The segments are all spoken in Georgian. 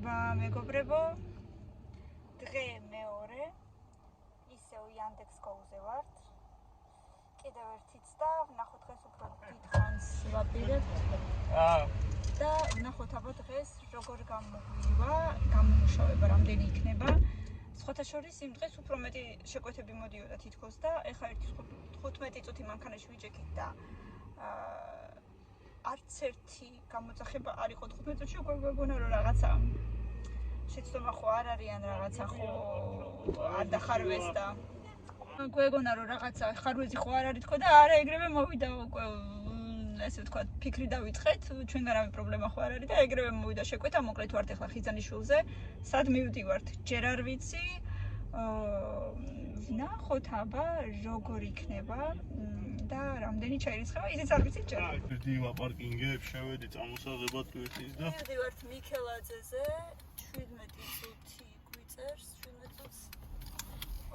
მადლობა მეგობრებო. დღე მეორე. ისევ Yandex Go-ზე ვართ. კიდევ ერთიც და ვნახოთ დღეს უფრო დიდხანს ვაპირებთ. და ვნახოთ აბა დღეს როგორ გამოგვივა, გამომუშავება რამდენი იქნება. სხვათა შორის იმ დღეს უფრო მეტი შეკვეთები მოდიოდა თითქოს და ეხლა 15 წუთი მანქანაში ვიჭექით და არც ერთი გამოძახება არ იყო 15 წუთში უკვე გვეგონა რომ რაღაცა შეცდომა ხო არ არის ან რაღაცა ხო არ დახარვეს და გვეგონა რომ რაღაცა ხარვეზი ხო არ არის თქო და არა ეგრევე მოვიდა უკვე ესე ვთქვათ ფიქრი დავიწყეთ ჩვენგან რავი პრობლემა ხო არ არის და ეგრევე მოვიდა შეკვეთა მოკლედ ვართ ეხლა ხიზანიშვილზე სად მივდივართ ჯერ არ ვიცი ვნახოთ აბა როგორ იქნება და რამდენი ჩაირიცხება ისიც არ ვიცი ჯერ. ვიდივა პარკინგებში შევედი წამოსაღებად კვირტის და მივდივართ მიქელაძეზე 17 წუთი გვიწერს 17 წუთს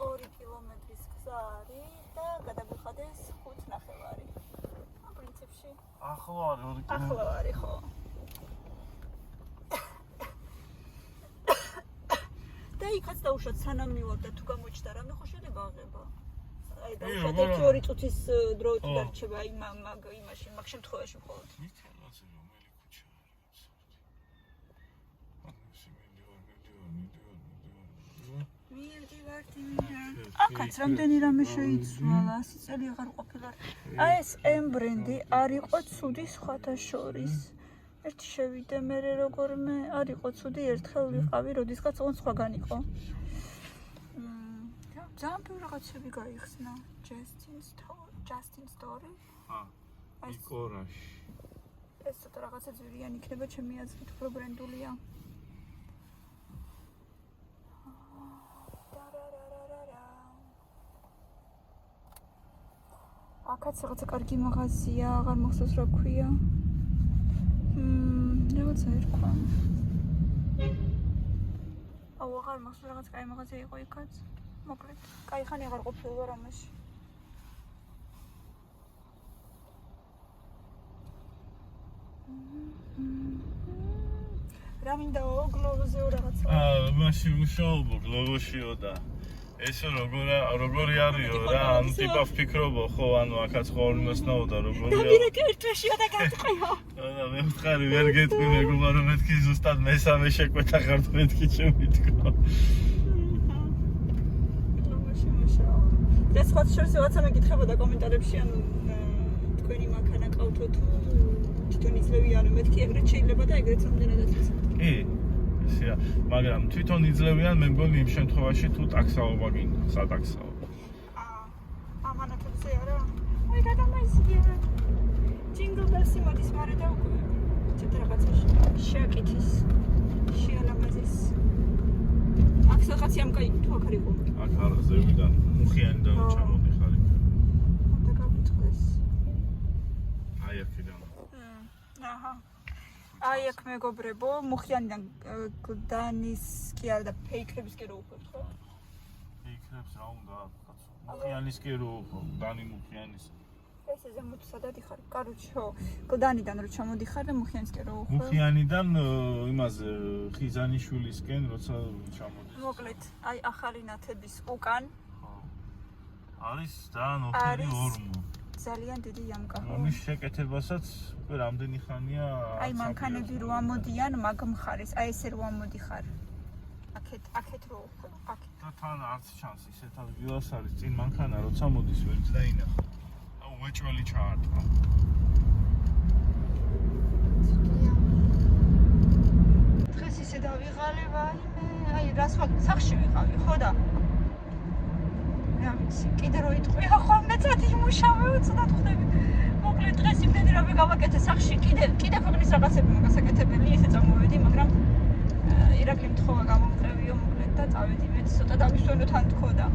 2 კილომეტრის გზა არის და გადაგვიხადეს 5.5. პრინციპში ახლა არის 2 კილომეტრი. ახლა არის ხო. და იქაც დაუშვათ სანამ მივარ და თუ გამოჩნდა რამე ხო შეიძლება აღება. აი დაუშვათ 1-2 წუთის დრო თუ დარჩება იმაში მაგ შემთხვევაში მხოლოდ. აქაც რამდენი რამე შეიცვალა 100 წელი აღარ ყოფილა. აი ეს M ბრენდი არ იყო ცუდი სხვათა შორის. ერთი შევიდე მე როგორმე არ იყო ცუდი ერთხელ ვიყავი როდესაც ოღონდ სხვაგან იყო. ძალიან ბევრი რაღაცები გაიხსნა. Justin Story. იკორაში. ეს ცოტა რაღაცა ძვირიანი იქნება ჩემი აზრით უფრო ბრენდულია. აქაც რაღაცა კარგი მაღაზია, აღარ მახსოვს რა ქვია. რაღაცა ერქვა. აუ აღარ მახსოვს რაღაც კაი მაღაზია იყო იქაც. მოკლედ, კაი ხანი აღარ ყოფილა რამეში. რა მინდაო გლოვოზე რაღაცა. მაშინ მუშაობ გლოვოშიო და ესე როგორი არისო რა ანუ ტიპა ვფიქრობო ხო ანუ აქაც ხოლმესნაო და როგორია. დაპირეკე ერთვაშია და გატყვიო. და მე ვხარი ვერ გეტყვი მეგობრებო რომ მეთქი ზუსტად მესამე შეკვეთა ხარ მეთქი შემითქო. გლოვოში მუშაობ. ეს ხოთ შორს რაღაცა მეკითხებოდა კომენტარებში ანუ თქვენი მანქანა ყავთო თუ თვითონ იძლევიან მეთქი ეგრეთ შეიძლება და ეგრეთ რამდენადაც იცით. კი ისეა მაგრამ თვითონ იძლევიან მე მგონი იმ შემთხვევაში თუ ტაქსაობა გინდა სატაქსაო ამანათებზე არა აი გადამაისია ჯინგლ ბელსი მოდის მარე და უკვე ცოტა რაღაცაში შეაკეთის შეალამაზის აქ რაღაცი ამ კაი თუ აქ არისო აქ არა ზევიდან მუხიანი და ჩამოდიხარი და გავიწყდეს აი აქედან აჰა აი აქ მეგობრებო, მუხიანიდან გლდანის კი არა და ფეიქრების კი რო უხერთ ხო? ფეიქრებს რა უნდა კაცო. მუხიანის კი რო გლდანი მუხიანის. ესე ზემოთ სადად იხარ? კაროჩე, ხო, გლდანიდან რო ჩამოდიხარ და მუხიანის კი რო უხერ. მუხიანიდან იმაზე ხიზანიშვილისკენ როცა ჩამოდის. მოკლედ, აი ახალი ნათების უკან. ხო. არის ძალიან ოქროი ორმო. ძალიან დიდი იამკა. ამის შეკეთებასაც უკვე რამდენი ხანია აი მანქანები რო ამოდიან მაგ მხარეს, აი ესე რო ამოდიხარ. აქეთ რო ხო, აქეთ. და თან არც ჩანს ისეთ ადგილას არის წინ მანქანა როცა მოდის ვერც დაინახო. აუ ვეჭველი ჩაარტყა. დღეს ისე დავიღალე ვაიმე, აი რას ვაკეთე, სახში ვიყავი, ხო და რა ვიცი, კიდე რო იტყვია ხოლმე წადი იმუშავე უცნად ხდები. მოკლედ დღეს იმდენი რამე გავაკეთე სახში, კიდე ქვეყნის რაღაცები მაგასაკეთებელი, ესე წამოვედი, მაგრამ ირაკლი მთხოვა გამომწევიო მოკლედ და წავედი მეც ცოტა დავისვენო თან თქო და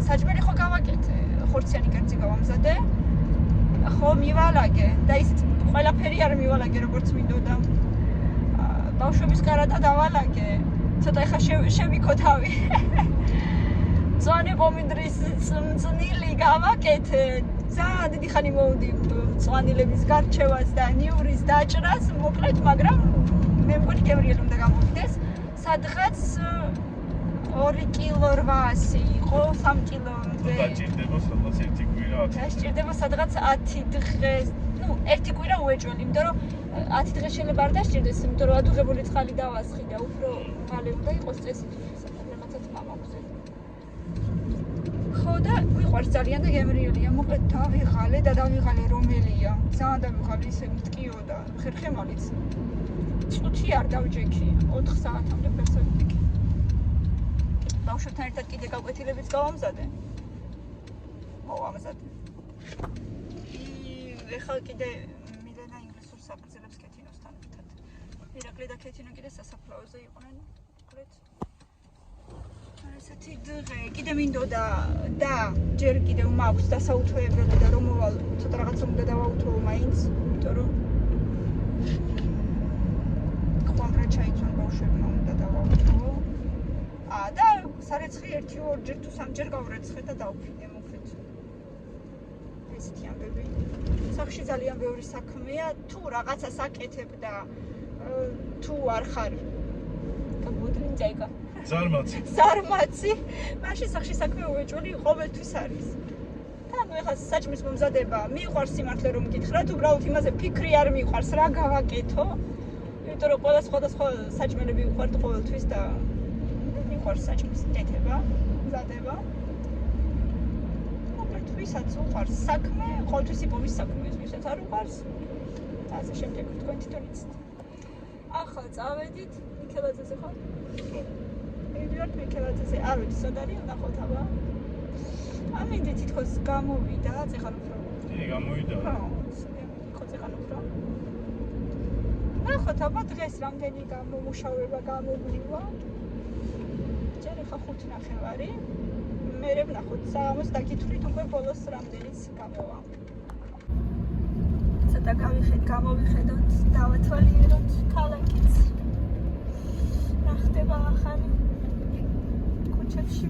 საჭმელი ხო გავაკეთე, ხორციანი კერძი გავამზადე. ხო მივალაგე და ისიც ყველაფერი არ მივალაგე როგორც მინდოდა. ბავშვების კარადა დავალაგე. ცოტა ეხა შევიქო თავი. ძვანი პომიდრის წნილი გავაკეთე. ძალიან დიდი ხანი მოვდი მწვანილების გარჩევას და ნიურის დაჭრას, მოკლედ, მაგრამ მე მგონი გემრიელი უნდა გამოვიდეს. სადღაც 2 კილო 800 იყო 3 კილომდე. დაჭირდება სადღაც 1 კვირა. დაჭირდება სადღაც 10 დღე. ნუ 1 კვირა უეჭველი, იმიტომ რომ 10 დღე შეიძლება არ დაჭირდეს, იმიტომ რომ ადუღებული წყალი დავასხი და უფრო მალე უნდა იყოს წესი რომელსაც მამაქვს. ხო და მიყვარს ძალიან და გემრიელია. მოკლედ დავიღალე რომელია. ძალიან დავიღალე ისე მტკიო და ხერხემალიც. წუთი არ დავჯექი 4 საათამდე ფერსოვიდიქი. ბავშვებთან ერთად კიდე გაკვეთილებიც გავამზადე. მოვამზადე. ეხლა კიდე მილენა ინგლისურ საბრძოლებს კეთინოსთან ერთად. ირაკლი და კეთინო კიდე სასაფლაოზე იყვნენ. მოკლედ. ესეთი დღე კიდე მინდოდა და ჯერ კიდევ მაქვს დასაუთოებელი და რომ მოვალ ცოტა რაღაცა უნდა დავაუთოო მაინც, იმიტომ რომ ყვამრა ჩაიცვან ბავშვებმა უნდა დავაუთოო. და სარეცხი 1-2 ჯერ თუ 3 ჯერ გავრეცხე და დავფინე მოკლედ. ესეთი ამბები. სახში ძალიან ბევრი საქმეა, თუ რაღაცას აკეთებ და თუ არ ხარ გამოდრინ ჯაიკა. ზარმაცი. მაშინ სახში საქმე უეჭველი ყოველთვის არის. და ნუ ეხლა საჭმის მომზადება მიყვარს სიმართლე რომ გითხრათ, უბრალოდ იმაზე ფიქრი არ მიყვარს რა გავაკეთო. იმიტომ რომ ყველა სხვადასხვა საჭმელები ვიყავთ ყოველთვის და მიყვარს საჭმის კეთება, მზადება. მოკლედ ვისაც უყვარს საქმე, ყოველთვის იპოვის საქმეს, ვისაც არ უყვარს. ასე შემდეგ თქვენ თვითონ იცით. ახლა წავედით მიქელაძეზე ხო? მივიდეთ მიქელაძეზე, არ ვიცი სად არის, ნახოთ აბა. ამინდი თითქოს გამოვიდა, ეხლა უფრო. კი, გამოვიდა. ხო, ხო ეხლა უფრო. ნახოთ აბა დღეს რამდენი გამომუშავება გამოგვივა. ჯერ ეხლა 5:30. მერე ვნახოთ საღამოს დაგითვლით უკვე ბოლოს რამდენიც გამოვა. ცოტა გამოვიხედოთ, დავათვალიეროთ ქალაქიც. რა ხდება ახალი ქუჩებში.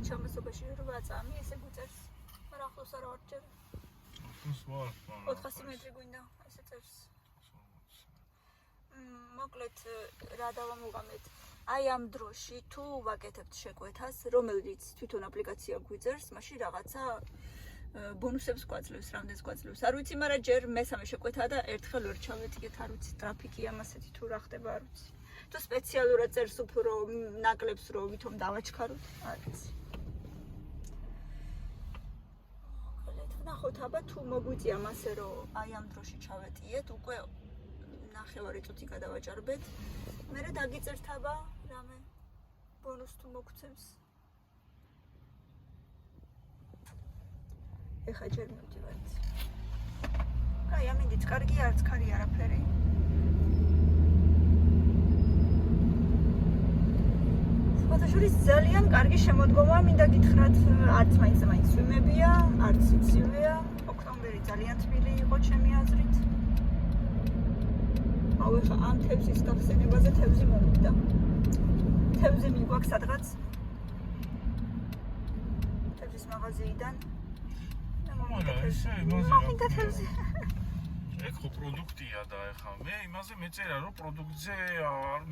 ჩამოსობაში 8 წამი ესე გუწერს. მაგრამ ახლოს არა ვარ ჯერ. ახლოს ვარ. 400 მეტრი გვინდა ესე წერს. მოკლედ რა დავამოყამეთ. აი ამ დროში თუ ვაკეთებთ შეკვეთას, რომელიც თვითონ აპლიკაცია გვიწერს, მაშინ რაღაცა ბონუსებს გვაძლევს, რამდენს გვაძლევს. არ ვიცი, მაგრამ ჯერ მესამე შეკვეთა და ერთხელ ვერ ჩავეტიკეთ, არ ვიცი, ტრაფიკი ამასეთი თუ რა ხდება, არ ვიცი. თუ სპეციალურად წერს უფრო ნაკლებს რომ ვითომ დავაჩქაროთ, არ ვიცი. ნახოთ აბა თუ მოგვიწია მასე რომ აი ამ დროში ჩავეტიეთ, უკვე 9 წუთი გადავაჭარბეთ. მერე დაგიწერთ აბა რამე ბონუს თუ მოგცემს. ეხა ჯერ მივდივართ. აი ამინდით კარგი არც ქარი არაფერი. ფოტოშურის ძალიან კარგი შემოდგომა მინდა გითხრათ, არც მაინც ვიმებია, არც იცივეა. ოქტომბერი ძალიან თბილი იყო ჩემი აზრით. აუ ეხა ამ თევზის გახსენებაზე თევზი მომკვდა. თევზი მიგვაქვს სადღაც თევზის მაღაზიიდან. მომინდა თევზი. ეგ ხო პროდუქტია და ეხა მე იმაზე მეწერა რომ პროდუქტზე არ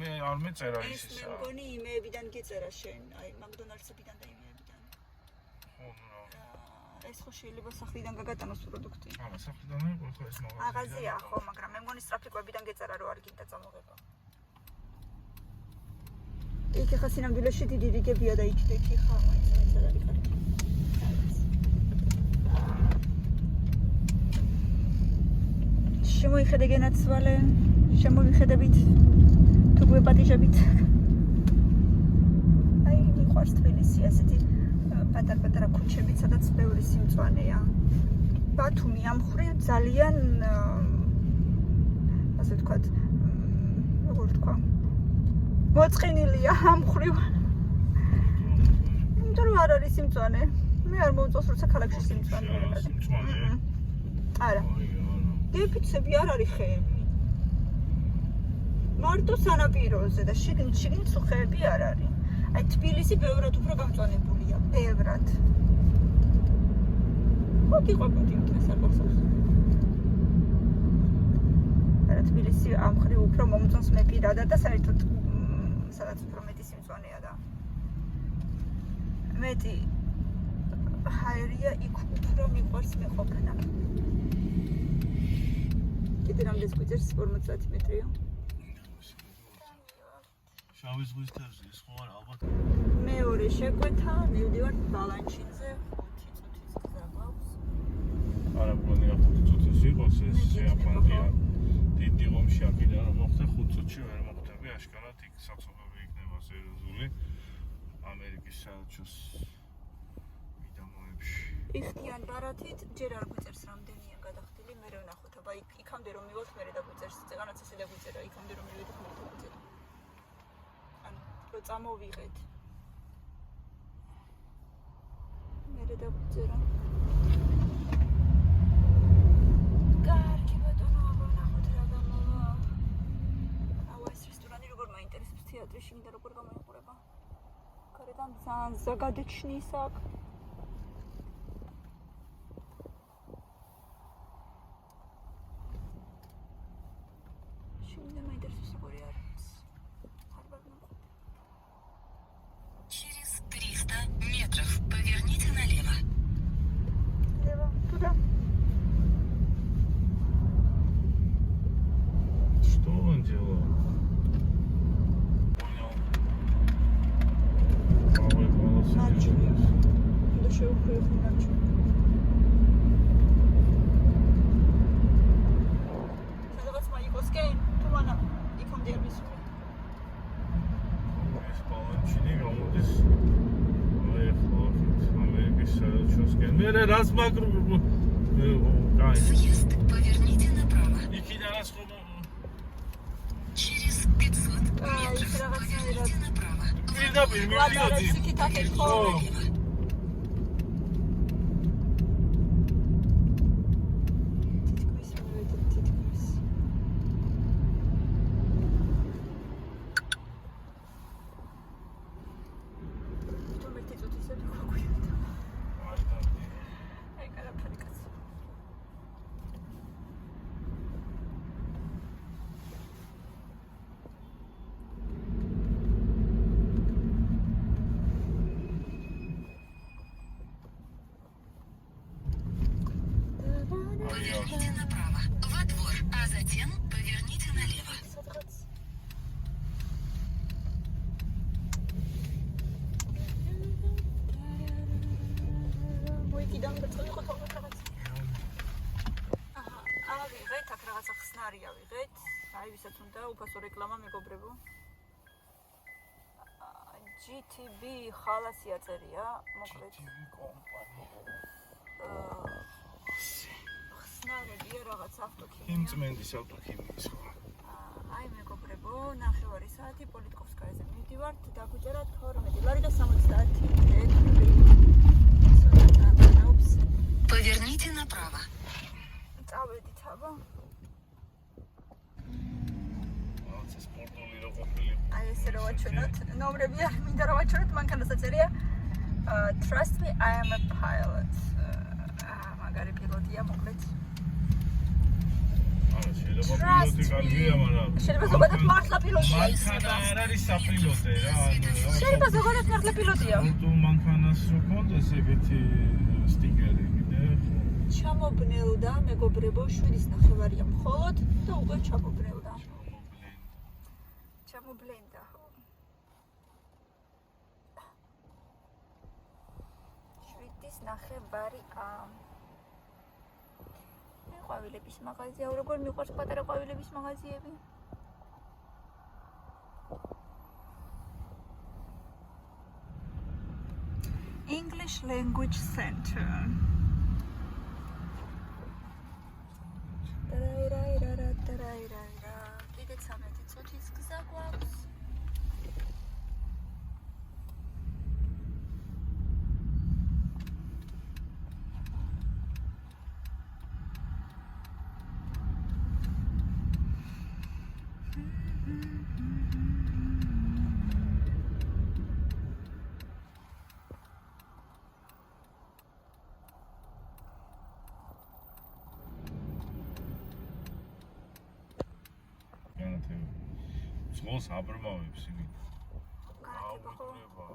მეწერა ის ისა. ეს მეგონი იმეებიდან გეწერა შენ, აი მაკდონალდსებიდან და იმეებიდან. ხო, ნუ. ეს ხო შეიძლება სახლიდან გაგატანოს პროდუქტი. არა, სახლიდან იყო ხო ეს მაღაზია. მაღაზია ხო, მაგრამ მე მგონი სტრაფიკებიდან გეწერა რომ არ გინდა წამოღება. იქ ხა სინამდვილეში დიდი რიგებია და იქ ხა მაინც არის კარგი. შემოიხედე გენაცვალე, შემოვიხედებით თუ გვეპატიჟებით. აი მიყვარს თბილისი, ასეთი პატარ-პატარა ქუჩებით, სადაც ბევრი სიმწვანეა. ბათუმი ამ მხრივ ძალიან ასე ვთქვათ, როგორ ვთქვა, მოწყენილია ამ მხრივ. იმიტომ რომ არ არის სიმწვანე. მე არ მომწონს როცა ქალაქში სიმწვანე. არა. გეფიცები არ არის ხეები. მარტო სანაპიროზე და შიგნით ხეები არ არის. აი თბილისი ბევრად უფრო გამწვანებულია, ბევრად. ხო გიყვებოდი დღეს არ გახსოვს. მაგრამ თბილისი ამ ხრივ უფრო მომწონს მე პირადად და საერთოდ სადაც უფრო მეტი სიმწვანეა და მეტი ჰაერია იქ უფრო მიყვარს მეყოფნა. კიდე რამდენს გვიწერს 50 მეტრია? შავი ზღვის თევზი ის ხო არა ალბათ. მეორე შეკვეთა, მივდივარ ბალანჩინზე 5 წუთის გზა გვაქვს. არა მგონია 5 წუთის იყოს ეს შეაფანტია. დიდი ომში აქედან რომ მოხდა 5 წუთში ვერ მოხდები აშკარად იქ საცობები იქნება სერიოზული ამერიკის საელჩოს მიდამოებში. იხდიან ბარათით ჯერ არ გვიწერს რამდენია გადახდილი, მე ვნახოთ, აბა იქამდე რომ მივიღოთ მე და გვიწერს, წეგანაც ესე და გვიწერა, იქამდე რომ მივიდეთ მე და გვიწერა. ანუ რო წამოვიღეთ. მე და გვიწერა. კარგი ბატონო, აბა ვნახოთ რა გამოვა. აუ ეს რესტორანი როგორ მაინტერესებს თეატრში, მინდა როგორ გამოიყურება. გარედან ძალიან ზაგადეჩნის აქ. Через 300 метров поверните налево. Туда. Что он делал? Понял. Правый голос. Начали. Душе уехал начал. სადაც მაიკოსკენ თუმანა იქამდე არ მისული. ეს ბალანჩინი გამოდის ამერიკის საელჩოსკენ. მე რას მაგრუ კაი. Съезд поверните направо. იქიდან რას ხომ Через 500 метров поверните направо. პირდაპირ მივიდოდი. იქით აქეთ ხო? Поверните направо. Во двор, а затем поверните налево. მოიკიდან გაწოდოთ რაღაც. აჰა, ავიღეთ აქ რაღაცა ხსნარი ავიღეთ. აი ვისაც უნდა უფასო რეკლამა მეგობრებო. GTB ხალასი აწერია, მოკლედ. ხსნარებია რაღაც ავტოქიმია. იმწმენდის ავტოქიმიის ხო. აი მეგობრებო, 9 საათი პოლიტკოვსკაიაზე მივდივართ, დაგვიწერა 12 ლარი და 70 ლარი. Поверните направо. წავედით აბა. რაღაც სპორტული რო ყოფილი. აი ესე რა ვაჩვენოთ, ნომრები არ მინდა რა ვაჩვენოთ, მანქანას აწერია Trust me, I am a pilot. მაგარი პილოტია მოკლედ. არა, შეიძლება პილოტი კარგია, მაგრამ შეიძლება ზოგადად მართლა პილოტია. მანქანა არ არის საპილოტე რა. შეიძლება ზოგადად მართლა პილოტია. თუ მანქანას რო კონდეს ეგეთი სტიკერი კიდე. ჩამობნელდა მეგობრებო 7:09 მხოლოდ და უკვე ჩამობნელდა. ჩამობლენდა. 7:09 მე ყვავილების მაღაზია, როგორ მიყვარს პატარა ყვავილების მაღაზიები? English Language Center. კიდე 13 წუთის გზა გვაქვს. ყოლს აბრმავებს იმით. განათება ხო?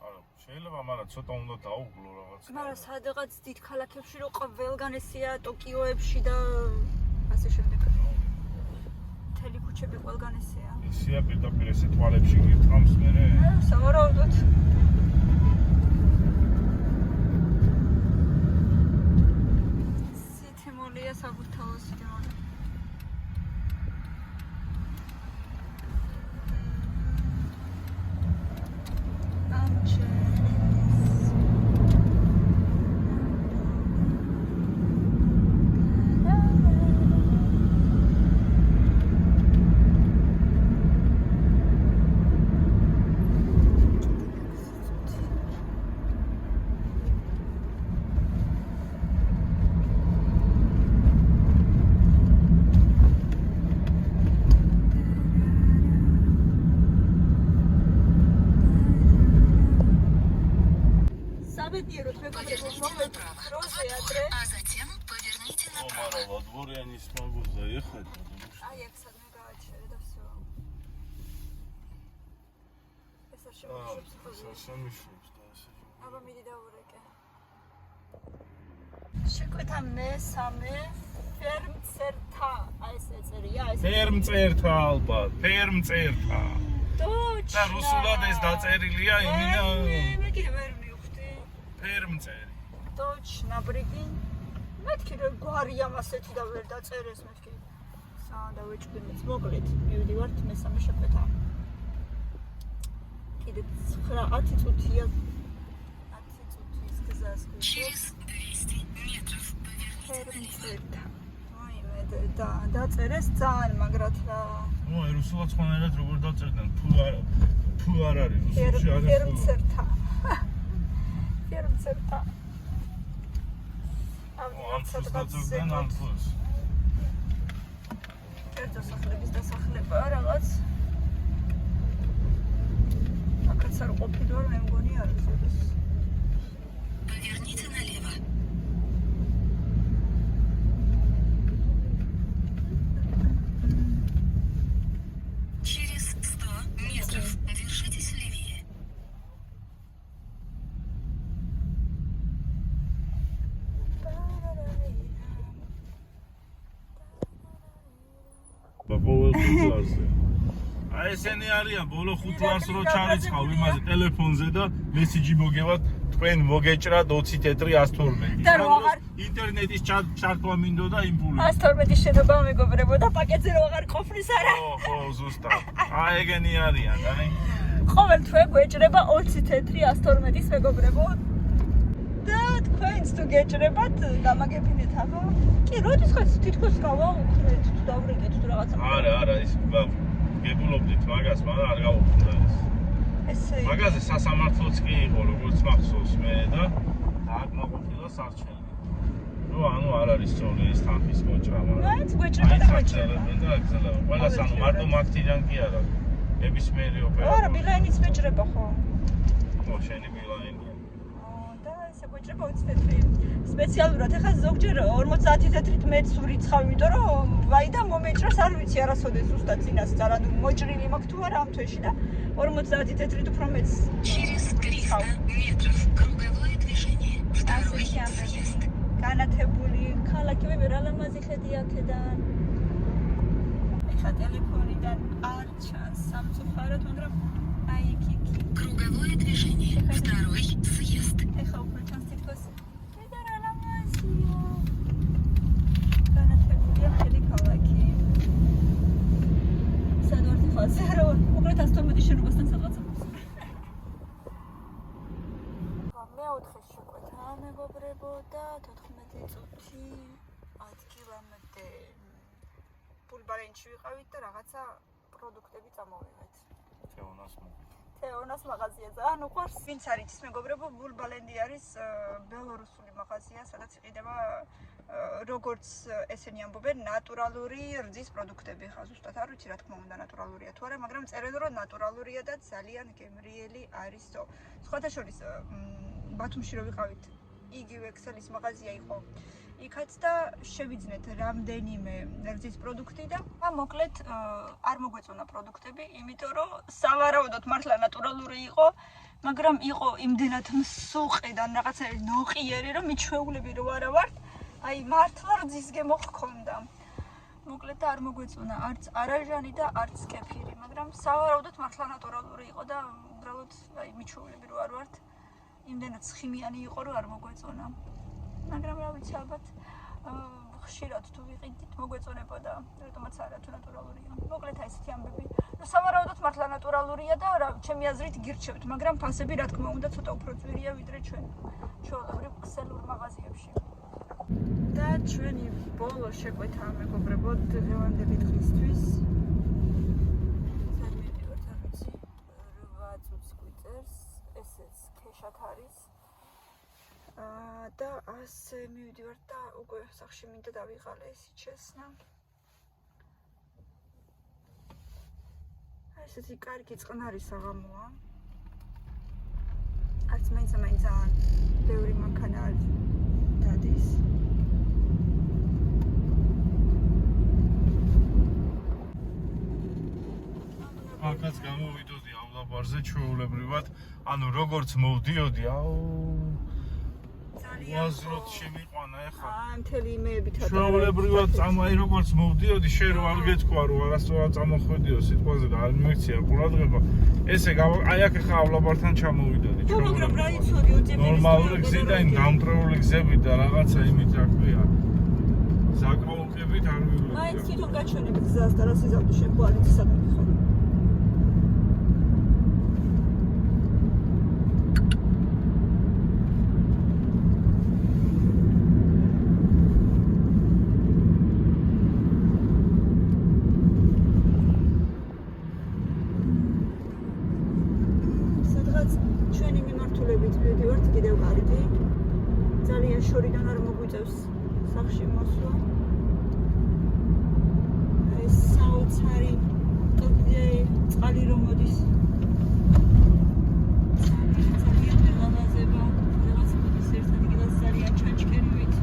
არა, შეიძლება, მაგრამ ცოტა უნდა დაუგლო რაღაც. მაგრამ სადღაც დიდ ქალაქებში რო ყველგან ესეა, ტოკიოებში და ასე შემდეგ. მთელი ქუჩები ყველგან ესეა. ესეა პირდაპირ ესე თვალებში გირთამს მერე. სავარაუდოდ. სითემოლია საბურთალოს სითემოლე. Во двор, а затем поверните направо. Во двор я не смогу заехать, потому что... Ай, ексად მე გავაჩერე და всё. ეს არ შემოშობს. Შემიშვებს და ესე. აბა მიდი დავურეკე. შეკვეთა მესამე ფერმწერთა. აი ეს ეწერია, ეს. ფერმწერთა ალბათ, ფერმწერთა. Точно. და რუსულად ეს დაწერილია იმენა მე კიდე ვერ მივხვდი. ფერმწერი. Точно, прикинь. მეთქი რომ გვარია მასეთი და ვერ დაწერეს მეთქი. სანამ დავეჭდებით, მოკლედ, მივიდივართ მესამე შეკვეთა. კიდე 9-10 წუთია. 10 წუთის გზას გვიყვება. Через 200 метров поверните налево. აი მე დაწერეს ძალიან მაგრად რა. ნუ რუსულად ხონერად როგორ დაწერდნენ? ფუ არ არის რუსულში არის. ფერმწერთა. ფერმწერთა. ამ ფუსტაცობდნენ ამ ფუს. კერძო სახლების დასახლება რაღაც. აქაც არ ყოფილი ვარ, მე მგონი არის ეს. Поверните налево. Через 100 метров держитесь левее. ყოველ ხუთლარზე. აი ესენი არიან ბოლო ხუთლარს რო ჩარიცხავ იმაზე ტელეფონზე და მესიჯი მოგევათ თქვენ მოგეჭრათ 20 თეთრი 112. და რო აღარ ინტერნეტის ჩართვა მინდოდა იმ ფული. 112-ის შენობა მეგობრებო და პაკეტზე რო აღარ ყოფნის არა. ხო, ზუსტად. აი ეგენი არიან, აი. ყოველ თვე გვეჭრება 20 თეთრი 112-ის მეგობრებო. და თქვენც თუ გეჭრებათ, გამაგებინეთ ახლა. კი, როდესაც თითქოს გავაუხრეთ თუ დავრეკეთ თუ რაღაცა. არა, ის გებულობდით მაგას, მაგრამ არ გავუხდა ეს. ესე მაგაზე სასამართლოც კი იყო, როგორც მახსოვს მე და დააკმაყოფილა სარჩელი. ნუ ანუ არ არის სწორი ეს თანხის მოჭრა, მაგრამ მაინც გვეჭრება და გვეჭრება. და აგზელება. ყველას ანუ მარტო მაგთიდან კი არა. ნებისმიერი ოპერატორი. არა, ბილაინიც მეჭრება ხო? ხო, შენი ბილაინია. და ესე გვეჭრება 20 თეთრი. სპეციალურად ეხლა ზოგჯერ 50 თეთრით მეც ვრიცხავ, იმიტომ რომ ვაი და მომეჭრას არ ვიცი არასოდეს ზუსტად წინას ძალიან მოჭრილი მაქვს თუ არა ამ თვეში და 50 თეთრით უფრო მეც. Через 300 метров круговое движение. Второй съезд. განათებული ქალაქები ვერალამაზი ხედი აქედან. ეხლა ტელეფონიდან არ ჩანს სამწუხაროდ, მაგრამ აი იქ. Круговое движение. Второй съезд. ეხლა უფრო ჩანს თითქოს. ვერალამაზია. განათებულია ხედი ქალაქი. სადვართ ეხლა ზერო, უკრეთ 112 შენობასთან სადღაცა. მეოთხე შეკვეთა მეგობრებო და 14 წუთი 10 კილომეტრი პულბარენში ვიყავით და რაღაცა პროდუქტები წამოვიღეთ. თეონას მაღაზია ძალიან უყვარს. ვინც არ იცის მეგობრებო, ბულბალენდი არის ბელორუსული მაღაზია, სადაც იყიდება როგორც ესენი ამბობენ, ნატურალური რძის პროდუქტები. ხა ზუსტად არ ვიცი რა თქმა უნდა ნატურალურია თუ არა, მაგრამ წერენ რომ ნატურალურია და ძალიან გემრიელი არისო. სხვათა შორის ბათუმში რო ვიყავით, იგივე ქსელის მაღაზია იყო იქაც და შევიძნეთ რამდენიმე რძის პროდუქტი და მოკლედ არ მოგვეწონა პროდუქტები, იმიტომ რომ სავარაუდოდ მართლა ნატურალური იყო, მაგრამ იყო იმდენად მსუყე და რაღაცა ნოყიერი, რომ მიჩვეულები რო არა ვართ, აი მართლა რძის გემო ჰქონდა. მოკლედ და არ მოგვეწონა არც არაჟანი და არც კეფირი, მაგრამ სავარაუდოდ მართლა ნატურალური იყო და უბრალოდ აი მიჩვეულები რო არ ვართ, იმდენად ცხიმიანი იყო, რომ არ მოგვეწონა. მაგრამ რა ვიცი, ალბათ ხშირად თუ ვიყიდით მოგვეწონებოდა, რატომაც არა თუ ნატურალურია. მოკლედ აი ესეთი ამბები. ნუ სავარაუდოდ მართლა ნატურალურია და რა ჩემი აზრით გირჩევთ, მაგრამ ფასები რა თქმა უნდა ცოტა უფრო ძვირია ვიდრე ჩვენ ჩვეულებრივ ქსელურ მაღაზიებში. და ჩვენი ბოლო შეკვეთა მეგობრებო დღევანდელი დღისთვის. სად მივიდივართ, არ ვიცი, 8 წუთს გვიწერს, ესეც ქეშად არის. და ასე მივიდივართ და უკვე სახში მინდა დავიღალე ისი ჩესნა. ესეთი კარგი წყნარი საღამოა. არც მაინც ძალიან ბევრი მანქანა არ დადის. აქაც გამოვიდოდი ავლაბარზე ჩვეულებრივად, ანუ როგორც მოვდიოდი, უაზროდ შემიყვანა ეხლა. მთელი იმეებით ჩვეულებრივად წამაი როგორც მოვდიოდი, შენ რო არ გეთქვა რომ არასდროს წამოხვედიო სიტყვაზე და არ მიქცია ყურადღება, ესე აი აქ ეხლა ავლაბართან ჩამოვიდოდი. მაგრამ რა იცოდი ოძებილის ნორმალური გზიდან გამტრეული გზები და რაღაცა იმით რა ქვია. ზაკაუკებით არ მივიდოდი. მაინც თვითონ გაჩვენებ გზას და რას იზავდი შენ ხო არ იცი სად მიხარ. ჩვენი მიმართულებით მივდივართ კიდევ კარგი. ძალიან შორიდან არ მოგვიწევს სახში მოსვლა. ეს საოცარი წყალი რომ მოდის. ძალიან მაღაზება, რაღაც მოდის ერთ ადგილას ძალიან ჩანჩქერივით.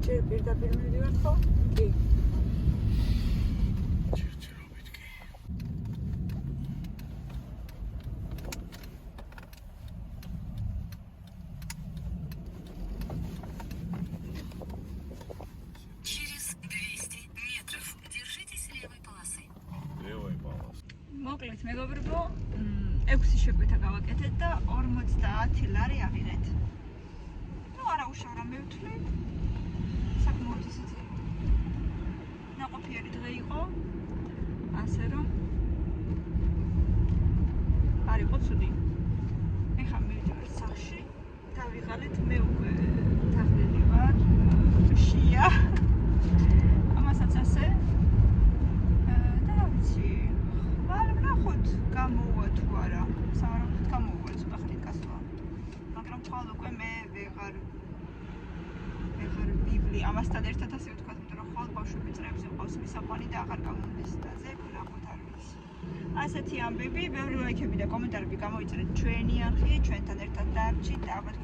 ჯერ პირდაპირ მივიდივართ ხო? კი. ჯერჯერობით კი. Через 200 метров держитесь левой полосы. ლევой პალას. მოკლედ მეგობრებო, 6 შეკვეთა გავაკეთეთ და 50 ლარი აღიღეთ. ნუ არა უშავ მევთვლი. საკმაოდ ისეთი ნაყოფიერი დღე იყო. ასე რომ არ იყო ცუდი. ეხლა მივიდივართ სახში. დავიღალეთ მე უკვე თაღლილი ვარ. შია. ამასაც ასე. და რა ვიცი. ხვალ ვნახოთ გამოუვა თუ არა. სავარაუდოდ გამოუვა ცოტა ხნით გასვლა. მაგრამ ხვალ უკვე მე ვეღარ ამასთან ერთად ასე ვთქვათ, იმიტომ რომ ხვალ ბავშვები წრეებზე ყავს მისაყვანი და აღარ გამომდის და ზე ვნახოთ არ ვიცი. ასეთი ამბები, ბევრი ლაიქები და კომენტარები გამოიწერეთ ჩვენი არხი, ჩვენთან ერთად დარჩით და ალბათ